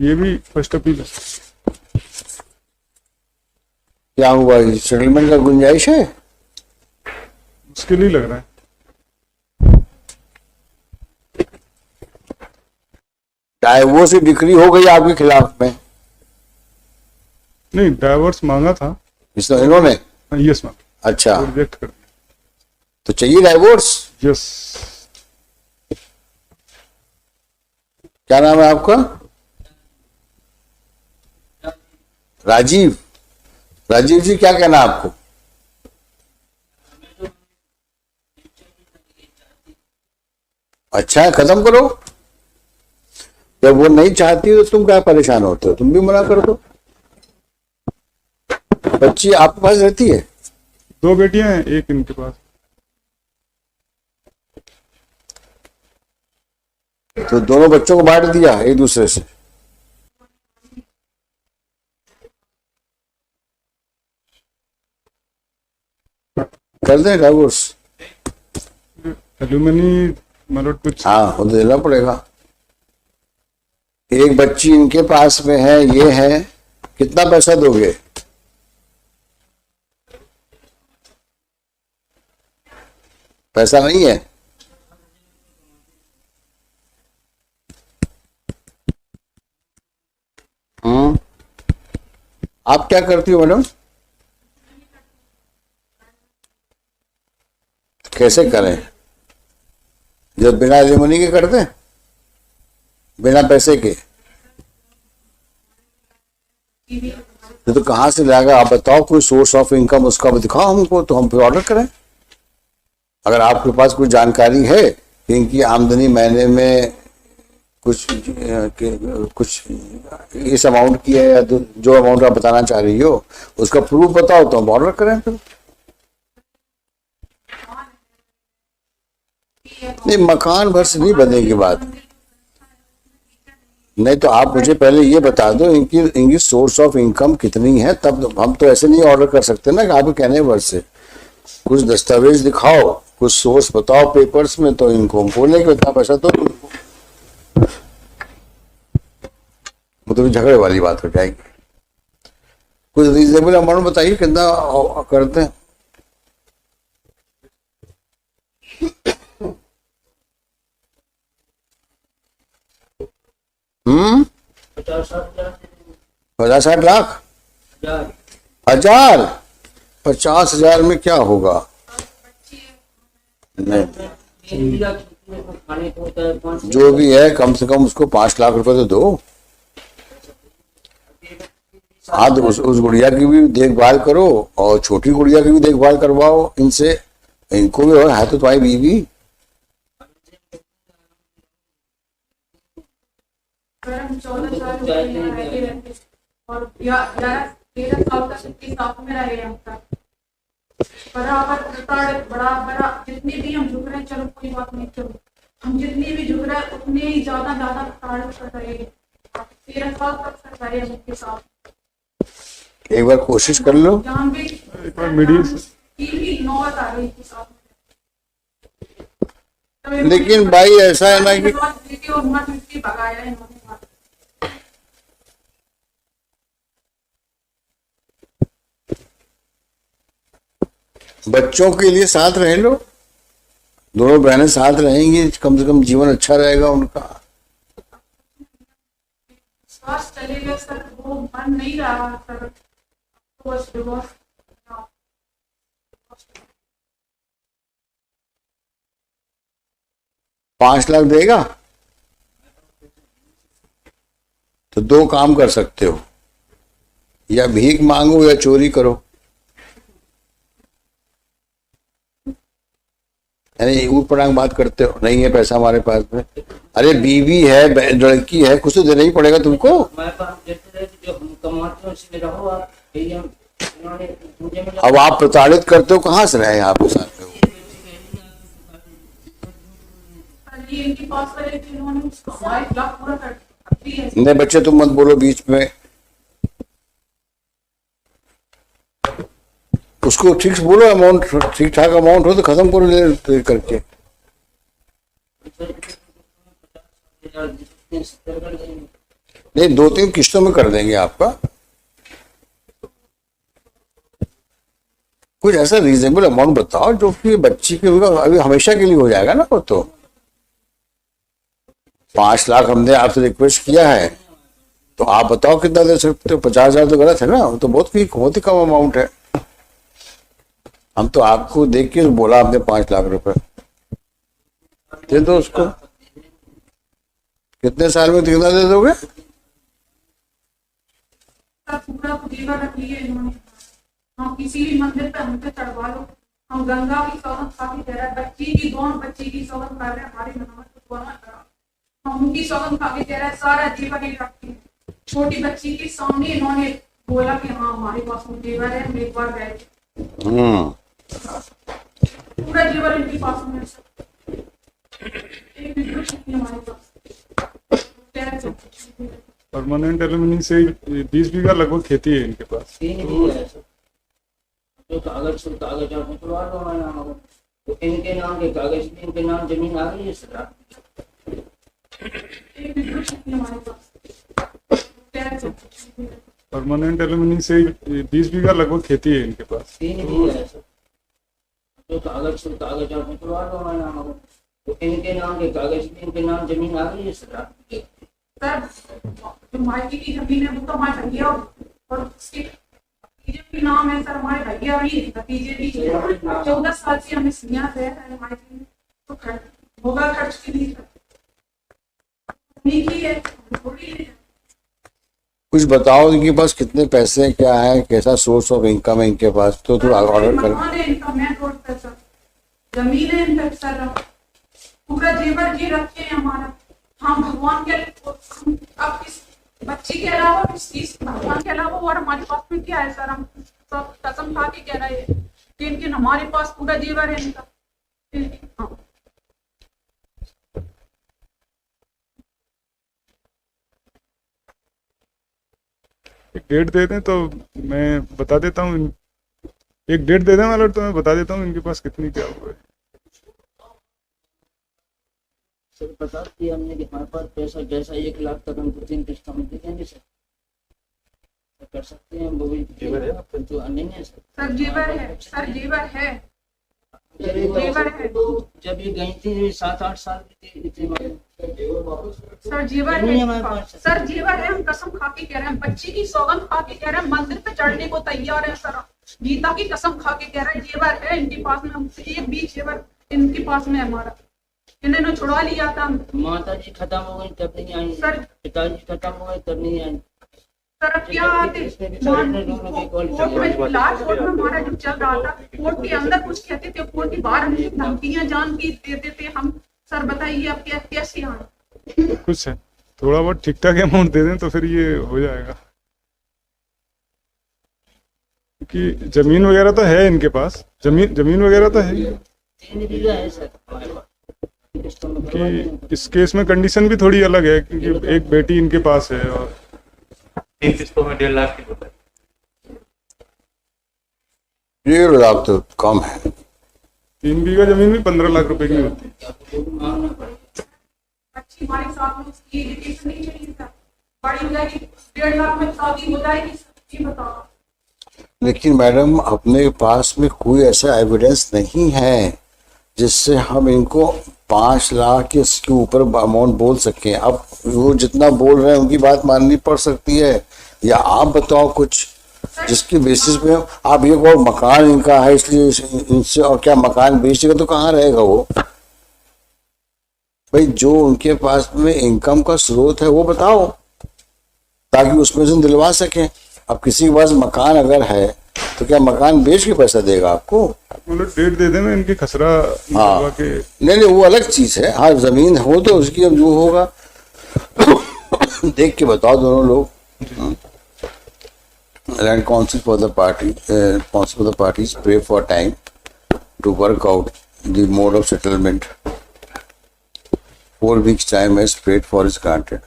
ये भी first appeal है। क्या हुआ, सेटलमेंट का गुंजाइश है? उसके लिए लग रहा है। डाइवोर्स की डिक्री हो गई आपके खिलाफ में? नहीं, डाइवोर्स मांगा था इन्होंने? Yes ma'am. अच्छा, रिजेक्ट कर दिया। तो चाहिए डाइवोर्स? यस। क्या नाम है आपका? राजीव। राजीव जी, क्या कहना है आपको? अच्छा, खत्म करो। जब वो नहीं चाहती तो तुम क्या परेशान होते हो? तुम भी मना कर दो। बच्ची आपके पास रहती है? 2 बेटियां हैं, एक इनके पास। तो दोनों बच्चों को बांट दिया एक दूसरे से? कर दें डाइवोर्स? एल्यूमिनी मतलब कुछ। हाँ, वो तो देना पड़ेगा। एक बच्ची इनके पास में है, ये है, कितना पैसा दोगे? पैसा नहीं है? आप क्या करती हो मैडम? कैसे करें? जब बिना एलिमनी के करते, बिना पैसे के, तो कहाँ से लाएगा? आप बताओ, कोई सोर्स ऑफ इनकम उसका दिखाओ हमको, तो हम फिर ऑर्डर करें। अगर आपके पास कोई जानकारी है कि इनकी आमदनी महीने में कुछ इस अमाउंट की है, या जो अमाउंट आप बताना चाह रही हो उसका प्रूफ बताओ, तो हम ऑर्डर करें फिर। नहीं, मकान भर से नहीं बनेगी बात। नहीं तो आप मुझे पहले ये बता दो इनकी सोर्स ऑफ इनकम कितनी है, तब हम तो ऐसे नहीं ऑर्डर कर सकते ना कि आपके कहने भर से। कुछ दस्तावेज दिखाओ, कुछ सोर्स बताओ पेपर्स में, तो इनको हम बोलेंगे इतना पैसा तो वो तो झगड़े वाली बात हो जाएगी। कुछ रीजनेबल अमाउंट बताइए, कितना करते हैं? हम्म, 50-60 लाख? 1000? 50,000 में क्या होगा? नहीं, जो भी है कम से कम उसको 5 लाख रुपए तो दो। हाँ, तो उस गुड़िया की भी देखभाल करो और छोटी गुड़िया की भी देखभाल करवाओ इनसे, इनको भी। और है तो तुम्हारी बीवी। हम 14 साल और 13 साल तक इसके साथ में रहे हम तक बराबर बराबर। जितनी भी हम झुक रहे हैं, चलो कोई बात नहीं, चलो हम जितनी भी झुक रहे हैं उतने ही ज्यादा कर रहे हैं। 13 साल तक रहे हम उसके साथ। एक बार कोशिश कर लो। जहाँ भी एक बार मीडिया नौबत आ गई के साथ। लेकिन भाई ऐसा है ना कि भगाया है इन्होंने। बच्चों के लिए साथ रह लो, दोनों बहनें साथ रहेंगी, कम से कम जीवन अच्छा रहेगा उनका। स्वास्थ्य चलेगा सर, वो मन नहीं रहा सर, तो बस डिवोर्स। 5 लाख देगा तो 2 काम कर सकते हो, या भीख मांगो या चोरी करो। यानी ऊट पटांग बात करते हो, नहीं है पैसा हमारे पास में। अरे बीवी है, लड़की है, कुछ तो देना ही पड़ेगा तुमको। अब आप प्रताड़ित करते हो, कहाँ से रहे आपके साथ में? नहीं बच्चे, तुम मत बोलो बीच में। उसको ठीक से बोलो, अमाउंट ठीक ठाक अमाउंट हो तो खत्म करो ले करके। नहीं, 2-3 किस्तों में कर देंगे आपका। कुछ ऐसा रीजनेबल अमाउंट बताओ जो कि बच्ची के अभी हमेशा के लिए हो जाएगा ना। वो तो 5 लाख हमने आपसे रिक्वेस्ट किया है, तो आप बताओ कितना दे सकते हो। 50,000 तो गलत है ना, वो तो बहुत ही कम अमाउंट है। हम तो आपको देख के बोला आपने 5 लाख रुपए दे दो उसको। कितने साल में कितना दे दोगे? सब पूरा जेवर रख लिए इन्होंने। हम किसी भी मंदिर पे हमसे चढ़वा लो, हम गंगा की सौगंध खा के कह रहे हैं, दोनों बच्ची की सौगंध खा रहे हैं, हमारी नमाज को दुआ करा। हम उनकी सौगंध खा के कह रहे हैं सारा जेवर ही रखती है। छोटी बच्ची के सामने इन्होंने बोला कि हाँ हमारे पास में जेवर है, हम एक बार गए पूरा जेवर इनके पास में है। एक भी कुछ नहीं हमारे पास। परमानेंट एलुमिनी से 20 बीघा लगभग खेती है इनके पास। 3 बीघा है सर। जो कागज आप निकलवा लो हमारे नाम, तो इनके नाम के कागज भी, इनके नाम जमीन आ गई है सर। परमानेंट एलुमिनी से 20 बीघा लगभग खेती है इनके पास। 3 बीघा है सर। जो कागज आप निकलवा लो हमारे नाम, तो इनके नाम के कागज भी, इनके नाम जमीन आ गई है सर। सर जो मायके की जमीन है वो तो हमारे भैया और उसके भतीजे भी नाम है सर, हमारे भैया भी भतीजे भी 14 साल से हम इस यहाँ रह रहे हैं मायके में, तो होगा खर्च के लिए है थोड़ी है। कुछ बताओ इनके पास कितने पैसे, क्या है, कैसा सोर्स ऑफ इनकम है इनके पास, तो थोड़ा ऑर्डर कर। मकान है इनका मेन रोड पे सर, जमीन है इनका सर, पूरा जेवर जी रखे हैं हमारा। हम भगवान के अब इस बच्ची के अलावा इस भगवान के अलावा और हमारे पास में क्या है सर? हम सब कसम खा के कह रहे हैं कि इनके हमारे पास पूरा जेवर है इनका। हाँ। एक डेट दे दें तो मैं बता देता हूँ। एक डेट दे दें वाला तो मैं बता देता हूँ इनके पास कितनी क्या हुआ है। सर बता दिया हमने कि हमारे पास पैसा जैसा 1 लाख तक हम 2-3 किस्तों में दे देंगे सर। कर सकते हैं वो भी जेवर है जो नहीं है सर। जेवर है सर, जेवर है। जब ये गई थी 7-8 साल की थी सर, जेवर है सर, जेवर है। हम कसम खा के कह रहे हैं, बच्ची की सौगंध खा के कह रहे हैं, मंदिर पे चढ़ने को तैयार है सर। गीता की कसम खा के कह रहे हैं जेवर है इनके पास में। हमसे एक भी जेवर इनके पास में हमारा इन्होंने छुड़वा लिया था। माता जी खत्म हो गई तब नहीं आई सर, पिताजी खत्म हो गए तब नहीं आई सर। अब क्या आते लास्ट कोर्ट में हमारा जो चल रहा था, कोर्ट के अंदर कुछ कहते थे, कोर्ट के बाहर धमकियां जान की देते थे हम। सर बताइए अब क्या कैसे आए? कुछ है थोड़ा बहुत ठीक ठाक अमाउंट दे दें तो फिर ये हो जाएगा, क्योंकि जमीन वगैरह तो है इनके पास। जमीन वगैरह तो है 3 बीघा है सर हमारे पास। कि इस केस में कंडीशन भी थोड़ी अलग है, क्योंकि एक बेटी इनके पास है और 3 किस्तों में 1.5 लाख की होता है। 1.5 लाख तो कम है। 3 बीघा जमीन भी 15 लाख रुपए की होती है। अच्छी हमारे साथ में उसकी एजुकेशन नहीं चाहिए सर, बड़ी हो जाएगी 1.5 लाख में शादी हो जाएगी। ये बताओ। लेकिन मैडम अपने पास में कोई ऐसा एविडेंस नहीं है जिससे हम इनको 5 लाख इसके ऊपर अमाउंट बोल सकें। अब वो जितना बोल रहे हैं उनकी बात माननी पड़ सकती है, या आप बताओ कुछ जिसकी बेसिस पे आप ये कहो मकान इनका है इसलिए इनसे, और क्या मकान बेचेगा तो कहाँ रहेगा वो? भाई जो उनके पास में इनकम का स्रोत है वो बताओ, ताकि उसमें से दिलवा सकें। अब किसी के पास मकान अगर है तो क्या मकान बेच के पैसा देगा आपको? मतलब डेट दे देना इनकी खसरा हाँ के। नहीं वो अलग चीज है। हाँ जमीन हो तो उसकी अब जो होगा देख के बताओ दोनों लोग। Land council for the parties pray for time to work out the mode of settlement. 4 weeks time as prayed for is granted.